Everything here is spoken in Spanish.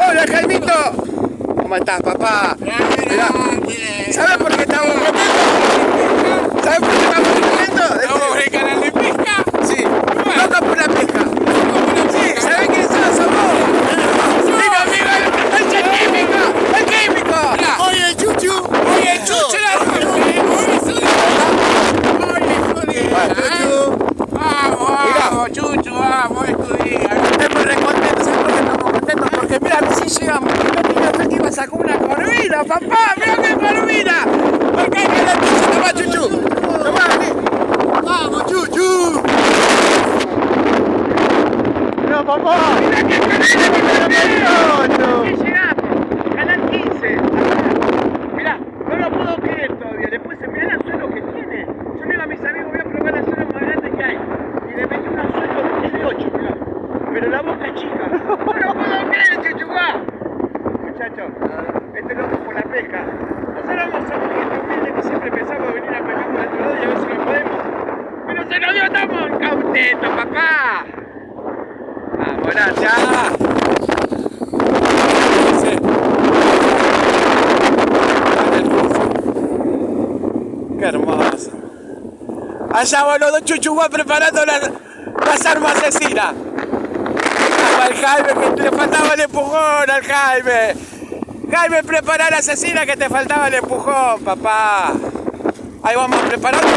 Hola, Jaimito. ¿Cómo estás, papá? Mirá, ¿sabes por qué estamos contentos? ¿Sabes por qué estamos contentos? ¿Estamos por el canal de pesca? Sí, loca por la pesca. Sí, ¿sabes quién somos? ¡Mi amigo, el químico! ¡El químico! Oye, Chuchu. Oye, Chuchu la rompe. Vamos, Chuchu, vamos, estudiar. Estamos re contentos, ¿sabes por qué estamos contentos? Porque mira, si llegamos, que iba a sacar una corvina, papá, mira qué corvina. Acá hay que la tuya, tomá, Chuchu. Tomá, vení. Vamos, Chuchu. No, papá. Mira qué canal que llegamos. Canal 15. Mirá, no lo puedo creer todavía. Después se mirá el anzuelo que tiene. Yo le digo a mis amigos, voy a probar el anzuelo más grande que hay. Y le metí un anzuelo de 8, mirá. Pero la boca es chica. No lo puedo creer, Chuchuá. Muchachos, este loco por la pesca. Nosotros somos gente humilde que siempre pensamos venir a pescar por otro lado y a ver si lo podemos. Pero se nos dio, estamos contentos, papá. Vamos, ya. Qué hermoso. Allá boludo Chuchuá preparando las armas asesinas. Al Jaime que le faltaba el empujón al Jaime. Jaime, prepara la asesina que te faltaba el empujón, papá. Ahí vamos preparando.